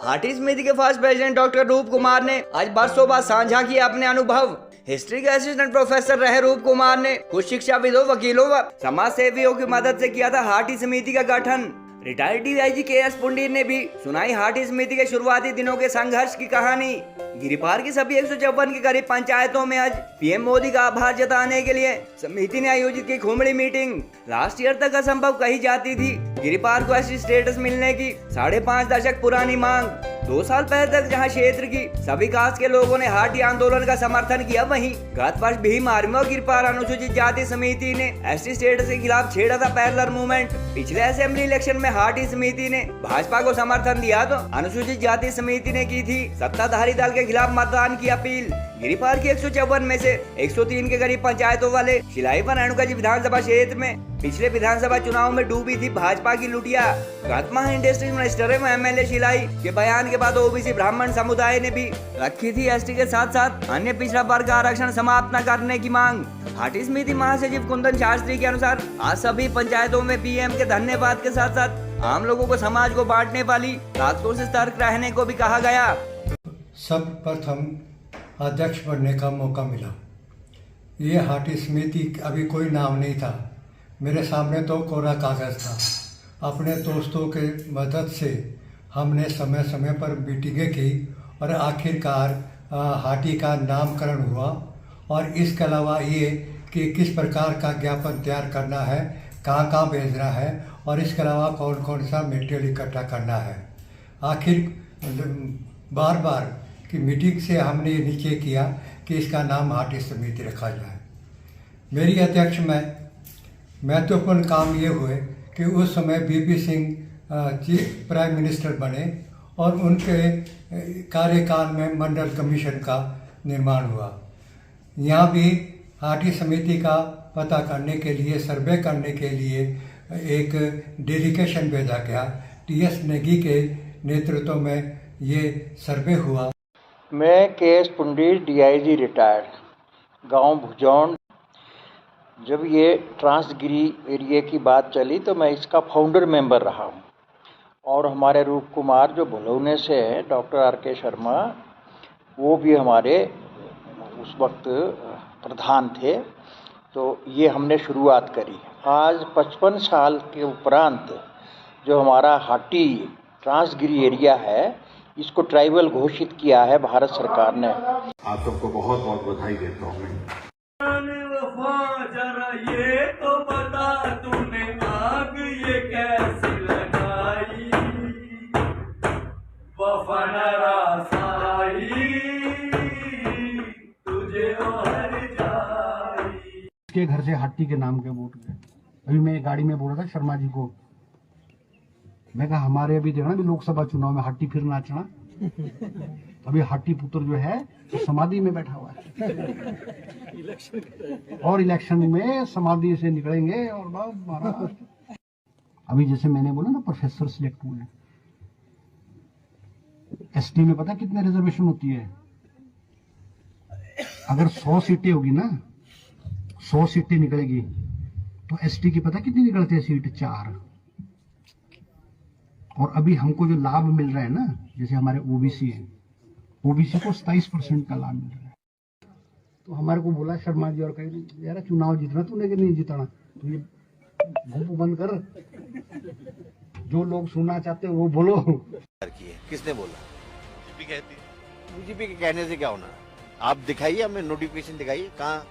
हाटी समिति के first president doctor रूप कुमार ने आज बरसों बाद साझा किया अपने अनुभव। हिस्ट्री के असिस्टेंट प्रोफेसर रहे रूप कुमार ने कुछ शिक्षाविदों, वकीलों व समाज सेवियों की मदद से किया था हाटी समिति का गठन। Retired DIG KS. पुंडीर ने भी सुनाई हाटी समिति के शुरुआती दिनों के संघर्ष की कहानी। गिरिपार की सभी 154 के करीब पंचायतों में आज पीएम मोदी का आभार जताने के लिए समिति ने आयोजित की घूमड़ी मीटिंग। लास्ट ईयर तक असंभव कही जाती थी गिरिपार को ऐसी स्टेटस मिलने की 5.5 दशक पुरानी मांग। 2 साल पहले तक जहां क्षेत्र की सभी कास्ट के लोगों ने हाटी आंदोलन का समर्थन किया, वहीं गत वर्ष भीम में गिरिपार अनुसूचित जाति समिति ने एसटी स्टेटस के खिलाफ छेड़ा था पैरेलल मूवमेंट। पिछले असेंबली इलेक्शन में हाटी समिति ने भाजपा को समर्थन दिया तो अनुसूचित जाति समिति ने की थी सत्ताधारी दल के खिलाफ मतदान की अपील। गिरिपार की 154 में से 103 के करीब पंचायतों वाले शिलाई व रेणुका जी विधानसभा क्षेत्र में पिछले विधानसभा चुनाव में डूबी थी भाजपा की लुटिया। गत माह इंडस्ट्रीज मिनिस्टर एवं एमएलए शिलाई के बयान के बाद ओबीसी ब्राह्मण समुदाय ने भी रखी थी एसटी के साथ साथ अन्य पिछड़ा वर्ग का आरक्षण समाप्त न करने की मांग। हाटी समिति महासचिव कुंदन शास्त्री के अनुसार आज सभी पंचायतों में पीएम के धन्यवाद के साथ साथ आम लोगों को समाज को बांटने वाली ताकतों से सतर्क रहने को भी कहा गया। सब प्रथम अध्यक्ष बनने का मौका मिला। ये हाटी समिति अभी कोई नाम नहीं था, मेरे सामने तो कोरा कागज़ था। अपने दोस्तों के मदद से हमने समय समय पर मीटिंगें की और आखिरकार हाटी का नामकरण हुआ। और इसके अलावा ये कि किस प्रकार का ज्ञापन तैयार करना है, कहाँ कहाँ भेजना है और इसके अलावा कौन कौन सा मटेरियल इकट्ठा करना है। आखिर बार बार की मीटिंग से हमने ये निश्चय किया कि इसका नाम हाटी समिति रखा जाए। मेरी अध्यक्ष में महत्वपूर्ण काम ये हुए कि उस समय BP Singh chief prime minister बने और उनके कार्यकाल में मंडल कमीशन का निर्माण हुआ। यहाँ भी हाटी समिति का पता करने के लिए, सर्वे करने के लिए एक डेलीगेशन भेजा गया। टीएस नेगी के नेतृत्व में ये सर्वे हुआ। मैं के.एस. पुंडीर डीआईजी रिटायर्ड, गांव भुजौन। जब ये ट्रांसगिरी एरिया की बात चली तो मैं इसका फाउंडर मेंबर रहा हूँ। और हमारे रूप कुमार जो भलौने से हैं, डॉक्टर आर.के. शर्मा, वो भी हमारे उस वक्त प्रधान थे। तो ये हमने शुरुआत करी। आज 55 साल के उपरांत जो हमारा हाटी ट्रांसगिरी एरिया है, इसको ट्राइबल घोषित किया है भारत सरकार ने। आप सबको बहुत बहुत बधाई देता हूँ मैं। जरा ये तो बता तूने आग ये कैसे लगाई, वफा नरासाई तुझे और जाई। इसके घर से हाटी के नाम के वोट गए। अभी मैं गाड़ी में बोल रहा था शर्मा जी को, मैं कहा हमारे अभी देखना भी लोकसभा चुनाव में हाटी फिर नाचना। अभी हाटी पुत्र जो है तो समाधि में बैठा हुआ है और इलेक्शन में समाधि से निकलेंगे। और महाराज अभी जैसे मैंने बोला ना, प्रोफेसर सिलेक्ट हुए हैं। एसटी में पता कितने रिजर्वेशन होती है? अगर 100 सीटें होगी ना, 100 सीटें निकलेगी तो एसटी की पता कितनी निकलती है सीट? 4। और अभी हमको जो लाभ मिल रहा है ना, जैसे हमारे ओबीसी है, ओबीसी को 27% का लाभ मिल रहा है। तो हमारे को बोला शर्मा जी और कहीं यार चुनाव जीतना तूने कि नहीं जीतना, तो ये घूप बंद कर, जो लोग सुनना चाहते हैं वो बोलो। किसने बोला? बीजेपी के कहने से क्या होना? आप दिखाइए, हमें नोटिफिकेशन दिखाइए, कहाँ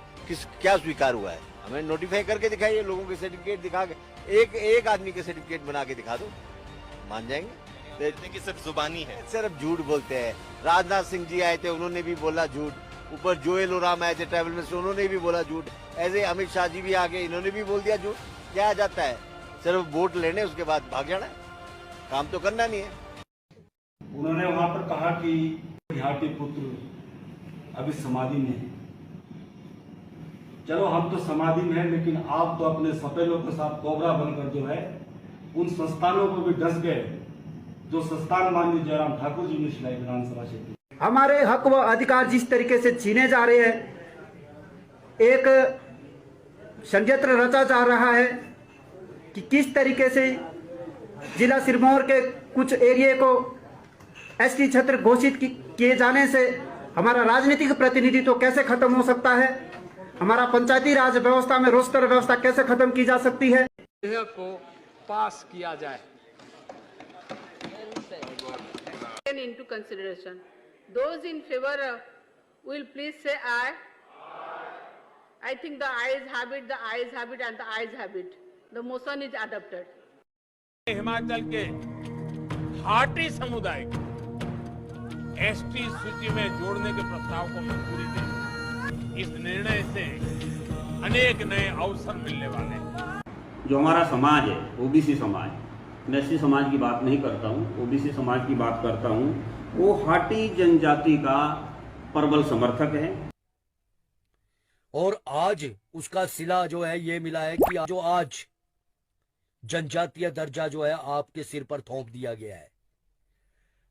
क्या स्वीकार हुआ है, हमें नोटिफाई करके दिखाइए। लोगों के सर्टिफिकेट दिखा के, एक आदमी के सर्टिफिकेट बना के दिखा दो, मान जाएंगे। कि सिर्फ जुबानी है, सिर्फ झूठ बोलते हैं। राजनाथ सिंह जी आए थे, उन्होंने भी बोला झूठ। ऊपर जोएल ओराम आए थे ट्रैवल मिनिस्टर, उन्होंने भी बोला झूठ। ऐसे अमित शाह जी भी आ गए, इन्होंने भी बोल दिया झूठ। क्या आ जाता है? सिर्फ वोट लेने, उसके बाद भाग जाना है, काम तो करना नहीं है। उन्होंने वहां पर कहा कि हाटी पुत्र अभी समाधि में है। चलो हम तो समाधि में है, लेकिन आप तो अपने सपेलों के साथ कोबरा बनकर जो है उन संस्थानों को भी डस गए जो संस्थान माननीय जयराम ठाकुर जी ने शिलाई विधानसभा क्षेत्र। हमारे हक व अधिकार जिस तरीके से छीने जा रहे हैं, एक षड्यंत्र रचा जा रहा है कि किस तरीके से जिला सिरमौर के कुछ एरिया को एसटी क्षेत्र घोषित किए जाने से हमारा राजनीतिक प्रतिनिधित्व कैसे खत्म हो सकता है, हमारा पंचायती राज व्यवस्था में रोस्टर व्यवस्था कैसे खत्म की जा सकती है। को पास किया जाए। Into consideration. Those in favor will please say aye. I think the ayes have it, the ayes have it, and the ayes have it. The motion is adopted. Himachal के हाटी समुदाय को एसटी सूची में जोड़ने के प्रस्ताव को मंजूरी दी। इस निर्णय से अनेक नए अवसर मिलने वाले हैं। जो हमारा समाज है, ओबीसी समाज, मैं एसटी समाज की बात नहीं करता हूँ, ओबीसी समाज की बात करता हूँ, वो हाटी जनजाति का प्रबल समर्थक है। और आज उसका सिला जो है ये मिला है कि जो आज जनजातीय दर्जा जो है आपके सिर पर थोप दिया गया है,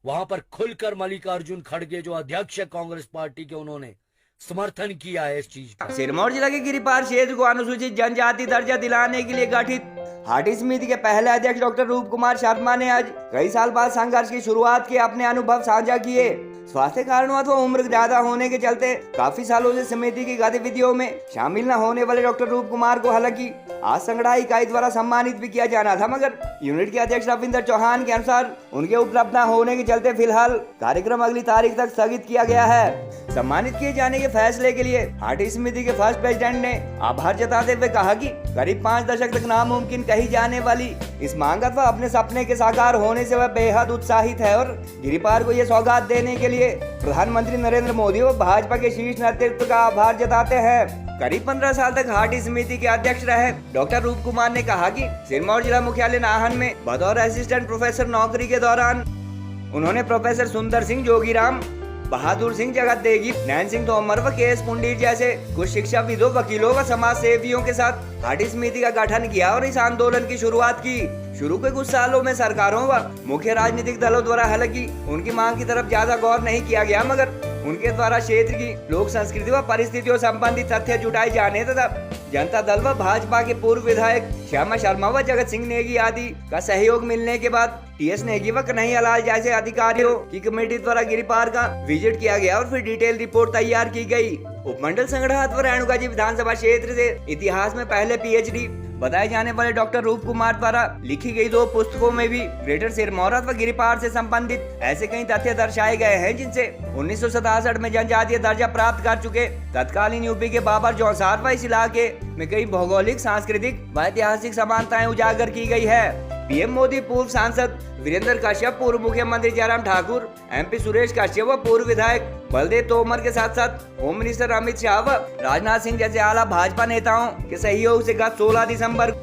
वहां पर खुलकर मल्लिकार्जुन खड़गे जो अध्यक्ष है कांग्रेस पार्टी के, उन्होंने समर्थन किया है इस चीज का। सिरमौर जिला के गिरिपार क्षेत्र को अनुसूचित जनजाति दर्जा दिलाने के लिए गठित हाटी समिति के पहले अध्यक्ष डॉक्टर रूप कुमार शर्मा ने आज कई साल बाद संघर्ष की शुरुआत के अपने अनुभव साझा किए। स्वास्थ्य कारणों अथवा उम्र ज्यादा होने के चलते काफी सालों से समिति की गतिविधियों में शामिल न होने वाले डॉक्टर रूप कुमार को हालांकि आज संगठन इकाई द्वारा सम्मानित भी किया जाना था, मगर यूनिट के अध्यक्ष रविंदर चौहान के अनुसार उनके उपलब्ध न होने के चलते फिलहाल कार्यक्रम अगली तारीख तक स्थगित किया गया है। सम्मानित किए जाने के फैसले के लिए हाटी समिति के फर्स्ट प्रेसिडेंट ने आभार जताते हुए कहा कि करीब 5 दशक तक नामुमकिन कही जाने वाली इस मांग अथवा अपने सपने के साकार होने से वह बेहद उत्साहित है और गिरिपार को यह सौगात देने के लिए प्रधानमंत्री नरेंद्र मोदी और भाजपा के शीर्ष नेतृत्व का आभार जताते हैं। करीब 15 साल तक हाटी समिति के अध्यक्ष रहे डॉक्टर रूप कुमार ने कहा कि सिरमौर जिला मुख्यालय नाहन में बतौर असिस्टेंट प्रोफेसर नौकरी के दौरान उन्होंने प्रोफेसर सुंदर सिंह जोगीराम, बहादुर सिंह जगत देगी, नैन सिंह तोमर व के एस पुंडीर जैसे कुछ शिक्षाविदों, वकीलों व समाज सेवियों के साथ हाटी समिति का गठन किया और इस आंदोलन की शुरुआत की। शुरू के कुछ सालों में सरकारों व मुख्य राजनीतिक दलों द्वारा हालांकि उनकी मांग की तरफ ज्यादा गौर नहीं किया गया, मगर उनके द्वारा क्षेत्र की लोक संस्कृति व परिस्थितियों संबंधित तथ्य जुटाए जाने तथा जनता दल व भाजपा के पूर्व विधायक श्यामा शर्मा व जगत सिंह नेगी आदि का सहयोग मिलने के बाद टीएस नेगी व कन्हैयालाल जैसे अधिकारियों की कमेटी द्वारा गिरिपार का विजिट किया गया और फिर डिटेल रिपोर्ट तैयार की गई। उपमंडल संगठन अथवा रेणुका जी विधानसभा क्षेत्र से इतिहास में पहले पीएचडी बताए जाने वाले डॉक्टर रूप कुमार द्वारा लिखी गई 2 पुस्तकों में भी ग्रेटर सिरमौर अथवा गिरिपार से संबंधित ऐसे कई तथ्य दर्शाए गए हैं जिनसे 1967 में जनजातीय दर्जा प्राप्त कर चुके तत्कालीन यूपी के बाबर जौसार व इस इलाके में कई भौगोलिक, सांस्कृतिक व ऐतिहासिक समानताएं उजागर की गई है। पीएम मोदी, पूर्व सांसद वीरेंद्र कश्यप, पूर्व मुख्यमंत्री जयराम ठाकुर, एमपी सुरेश कश्यप व पूर्व विधायक बलदेव तोमर के साथ साथ होम मिनिस्टर अमित शाह व राजनाथ सिंह जैसे आला भाजपा नेताओं के सहयोग से गत 16 दिसंबर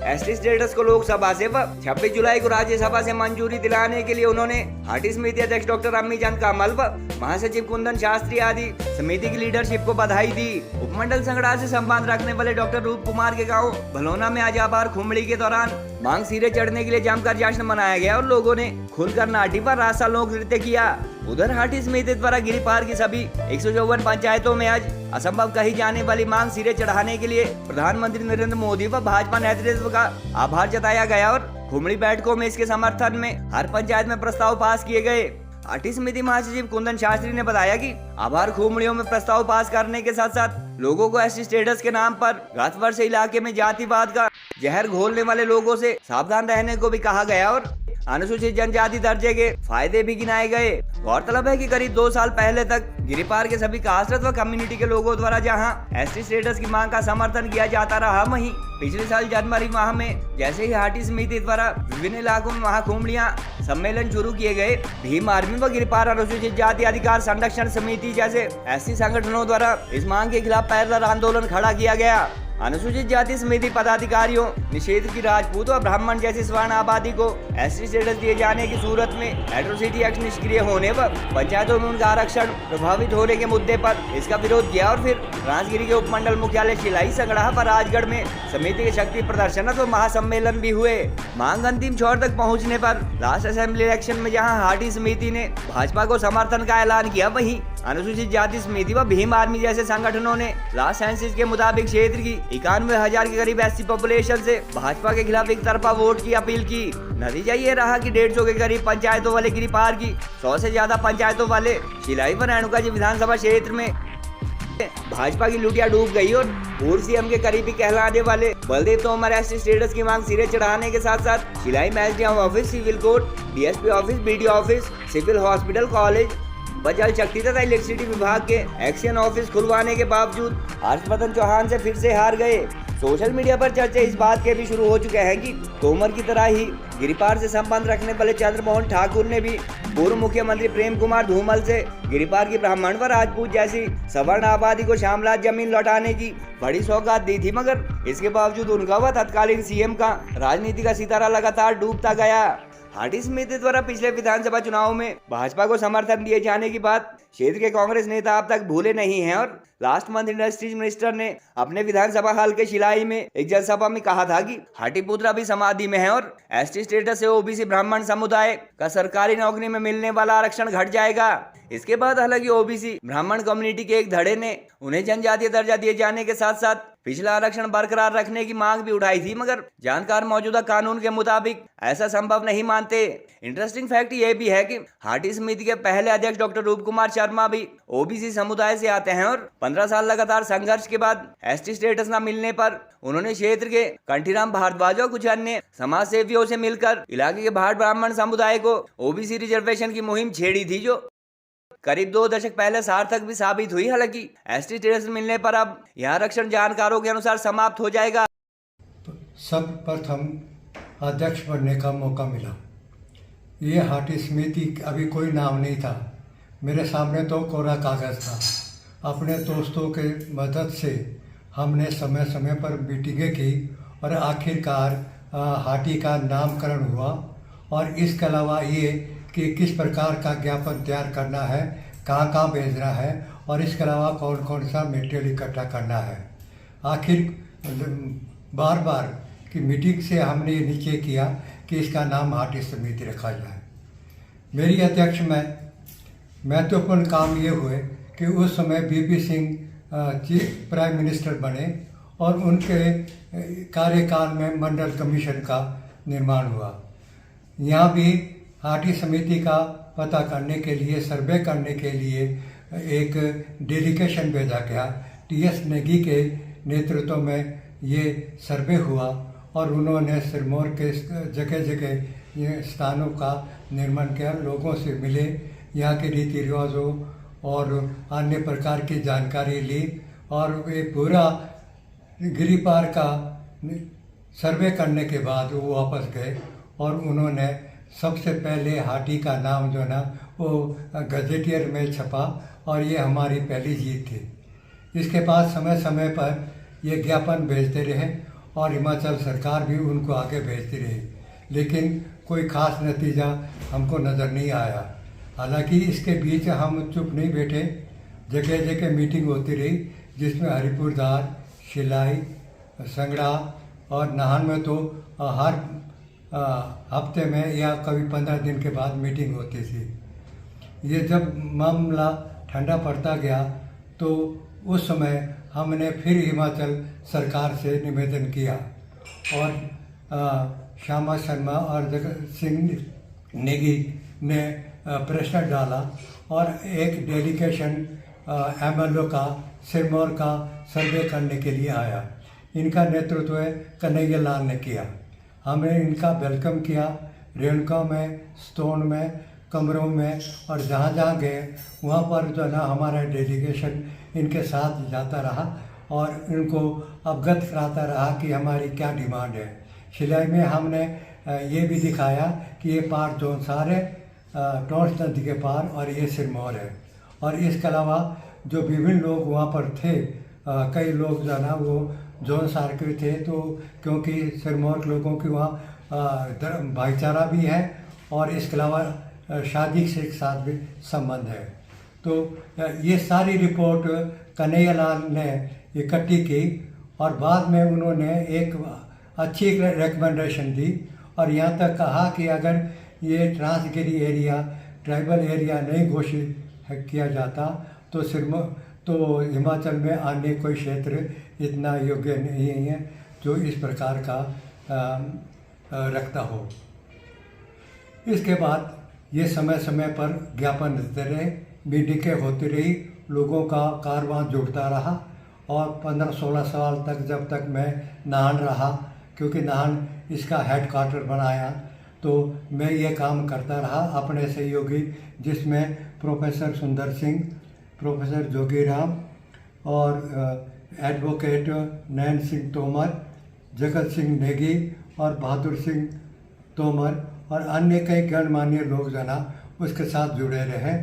एसटी स्टेटस को लोकसभा से व 26 जुलाई को राज्यसभा से मंजूरी दिलाने के लिए उन्होंने हाटी समिति अध्यक्ष डॉक्टर अम्मी चंद कमल व महासचिव कुंदन शास्त्री आदि समिति की लीडरशिप को बधाई दी। उपमंडल संगठन से संबंध रखने वाले डॉक्टर रूप कुमार के गांव भलोना में आज आभार खुमड़ी के दौरान मांग सिरे चढ़ने के लिए जमकर जश्न मनाया गया और लोगों ने खुलकर नाटी पर रास्ता लोक नृत्य किया। उधर हाटी समिति द्वारा गिरिपार की सभी 154 पंचायतों में आज असंभव कही जाने वाली मांग सिरे चढ़ाने के लिए प्रधानमंत्री नरेंद्र मोदी व भाजपा नेतृत्व का आभार जताया गया और खुमड़ी बैठकों में इसके समर्थन में हर पंचायत में प्रस्ताव पास किए गए। हाटी समिति महासचिव कुंदन शास्त्री ने बताया कि आभार खुमड़ियों में प्रस्ताव पास करने के साथ साथ लोगों को एसटी स्टेटस के नाम पर गत वर्ष इलाके में जातिवाद का जहर घोलने वाले लोगों से सावधान रहने को भी कहा गया और अनुसूचित जनजाति दर्जे के फायदे भी गिनाए गए। गौरतलब है कि करीब 2 साल पहले तक गिरिपार के सभी कास्ट व कम्युनिटी के लोगों द्वारा जहां एसटी स्टेटस की मांग का समर्थन किया जाता रहा, वहीं पिछले साल जनवरी माह में जैसे ही हाटी समिति द्वारा विभिन्न इलाकों में महाकुंभलियां सम्मेलन शुरू किए गए, भीम आर्मी व गिरिपार अनुसूचित जाति अधिकार संरक्षण समिति जैसे एसटी संगठनों द्वारा इस मांग के खिलाफ पैदल आंदोलन खड़ा किया गया। अनुसूचित जाति समिति पदाधिकारियों ने क्षेत्र की राजपूत और ब्राह्मण जैसी स्वर्ण आबादी को एसटी स्टेटस दिए जाने की सूरत में एट्रोसिटी एक्ट निष्क्रिय होने व पंचायतों में उनका आरक्षण प्रभावित होने के मुद्दे पर इसका विरोध किया और फिर राजगिरी के उपमंडल मुख्यालय शिलाई, संगड़ा व राजगढ़ में समिति के शक्ति प्रदर्शन व महासम्मेलन भी हुए। मांग अंतिम छोर तक पहुँचने पर लास्ट असेंबली इलेक्शन में जहाँ हाटी समिति ने भाजपा को समर्थन का ऐलान किया, वहीं अनुसूचित जाति समिति व भीम आर्मी जैसे संगठनों ने लास्ट सेंसस के मुताबिक क्षेत्र की 91,000 के करीब एससी पॉपुलेशन से भाजपा के खिलाफ एक तरफा वोट की अपील की। नतीजा ये रहा कि 150 के करीब पंचायतों वाले गिरिपार की 100 से ज्यादा पंचायतों वाले शिलाई व रेणुका जी विधानसभा क्षेत्र में भाजपा की लुटिया डूब गई और पूर्व सीएम के करीबी कहलाने वाले बलदेव तोमर एसटी स्टेटस की मांग सिरे चढ़ाने के साथ साथ शिलाई में SDM office, civil court, DSP office, BDO office, civil hospital, college व जल शक्ति तथा इलेक्ट्रिसिटी विभाग के एक्शन ऑफिस खुलवाने के बावजूद हर्षवर्धन चौहान से फिर से हार गए। सोशल मीडिया पर चर्चा इस बात के भी शुरू हो चुके हैं कि तोमर की तरह ही गिरिपार से संबंध रखने वाले चंद्रमोहन ठाकुर ने भी पूर्व मुख्यमंत्री प्रेम कुमार धूमल से गिरिपार की ब्राह्मण व राजपूत जैसी सवर्ण आबादी को शामलात जमीन लौटाने की बड़ी सौगात दी थी, मगर इसके बावजूद उनका व तत्कालीन सीएम का राजनीति का सितारा लगातार डूबता गया। हाटी समिति द्वारा पिछले विधानसभा चुनाव में भाजपा को समर्थन दिए जाने की बात क्षेत्र के कांग्रेस नेता अब तक भूले नहीं हैं और लास्ट मंथ इंडस्ट्रीज मिनिस्टर ने अपने विधानसभा हाल के शिलाई में एक जनसभा में कहा था कि हाटीपुत्रा भी समाधि में है और एसटी स्टेटस से ओबीसी ब्राह्मण समुदाय का सरकारी नौकरी में मिलने वाला आरक्षण घट जाएगा। इसके बाद हालांकि ओबीसी ब्राह्मण कम्युनिटी के एक धड़े ने उन्हें जनजातीय दर्जा दिए जाने के साथ साथ पिछला आरक्षण बरकरार रखने की मांग भी उठाई थी, मगर जानकार मौजूदा कानून के मुताबिक ऐसा संभव नहीं मानते। इंटरेस्टिंग फैक्ट ये भी है कि हाटी समिति के पहले अध्यक्ष डॉक्टर रूप कुमार शर्मा भी ओबीसी समुदाय से आते हैं और 15 साल लगातार संघर्ष के बाद एसटी स्टेटस न मिलने पर उन्होंने क्षेत्र के कंठीराम भारद्वाज और कुछ अन्य समाज सेवियों से मिलकर इलाके के भाट ब्राह्मण समुदाय को ओबीसी रिजर्वेशन की मुहिम छेड़ी थी, जो करीब 2 दशक पहले सार्थक भी साबित हुई। हालांकि एसटी स्टेटस मिलने पर अब यह आरक्षण जानकारों के अनुसार समाप्त हो जाएगा। सर्वप्रथम अध्यक्ष बनने का मौका मिला। ये हाटी समिति अभी कोई नाम नहीं था, मेरे सामने तो कोरा कागज़ था। अपने दोस्तों के मदद से हमने समय समय पर मीटिंगें की और आखिरकार हाटी का नामकरण हुआ। और इसके अलावा ये कि किस प्रकार का ज्ञापन तैयार करना है, कहाँ कहाँ भेजना है और इसके अलावा कौन कौन सा मटेरियल इकट्ठा करना है। आखिर बार बार की मीटिंग से हमने ये निश्चय किया कि इसका नाम हाटी समिति रखा जाए। मेरी अध्यक्ष में महत्वपूर्ण काम ये हुए कि उस समय BP Singh chief prime minister बने और उनके कार्यकाल में मंडल कमीशन का निर्माण हुआ। यहाँ भी हाटी समिति का पता करने के लिए, सर्वे करने के लिए एक डेलीगेशन भेजा गया। टीएस नेगी के नेतृत्व में ये सर्वे हुआ और उन्होंने सिरमौर के जगह जगह ये स्थानों का निर्माण किया, लोगों से मिले, यहाँ के रीति रिवाजों और अन्य प्रकार की जानकारी ली और ये पूरा गिरिपार का सर्वे करने के बाद वो वापस गए और उन्होंने सबसे पहले हाटी का नाम जो ना वो गजेटियर में छपा और ये हमारी पहली जीत थी। इसके बाद समय समय पर ये ज्ञापन भेजते रहे और हिमाचल सरकार भी उनको आगे भेजती रही, लेकिन कोई खास नतीजा हमको नज़र नहीं आया। हालांकि इसके बीच हम चुप नहीं बैठे, जगह जगह मीटिंग होती रही जिसमें हरिपुरदार, शिलाई, संगड़ा और नाहन में तो हर हफ्ते में या कभी 15 दिन के बाद मीटिंग होती थी। ये जब मामला ठंडा पड़ता गया तो उस समय हमने फिर हिमाचल सरकार से निवेदन किया और श्यामा शर्मा और जगत सिंह नेगी ने प्रश्न डाला और एक डेलीगेशन एमएलओ का सिरमौर का सर्वे करने के लिए आया। इनका नेतृत्व कन्हैया लाल ने किया। हमने इनका वेलकम किया, रेणुका में, स्टोन में, कमरों में और जहाँ जहाँ गए वहाँ पर जो है ना हमारा डेलीगेशन इनके साथ जाता रहा और इनको अवगत कराता रहा कि हमारी क्या डिमांड है। शिलाई में हमने ये भी दिखाया कि ये पार जोनसार है, टॉन्स नदी के पार और ये सिरमौर है। और इसके अलावा जो विभिन्न लोग वहाँ पर थे, कई लोग जो है ना वो जोनसार के थे, तो क्योंकि सिरमौर के लोगों की वहाँ भाईचारा भी है और इसके अलावा शादी के साथ भी संबंध है। तो ये सारी रिपोर्ट कन्हैया लाल ने इकट्ठी की और बाद में उन्होंने एक अच्छी रिकमेंडेशन दी और यहाँ तक कहा कि अगर ये ट्रांसगिरी एरिया ट्राइबल एरिया नहीं घोषित किया जाता तो हिमाचल में अन्य कोई क्षेत्र इतना योग्य नहीं है जो इस प्रकार का रखता हो। इसके बाद ये समय समय पर ज्ञापन देते रहे, मीटिंगें होती रही, लोगों का कारवां जुड़ता रहा और 15-16 साल तक जब तक मैं नाहन रहा, क्योंकि नाहन इसका हेडक्वार्टर बनाया, तो मैं ये काम करता रहा अपने सहयोगी, जिसमें प्रोफेसर सुंदर सिंह, प्रोफेसर जोगीराम और एडवोकेट नैन सिंह तोमर, जगत सिंह नेगी और बहादुर सिंह तोमर और अन्य कई गणमान्य लोग जना उसके साथ जुड़े रहे।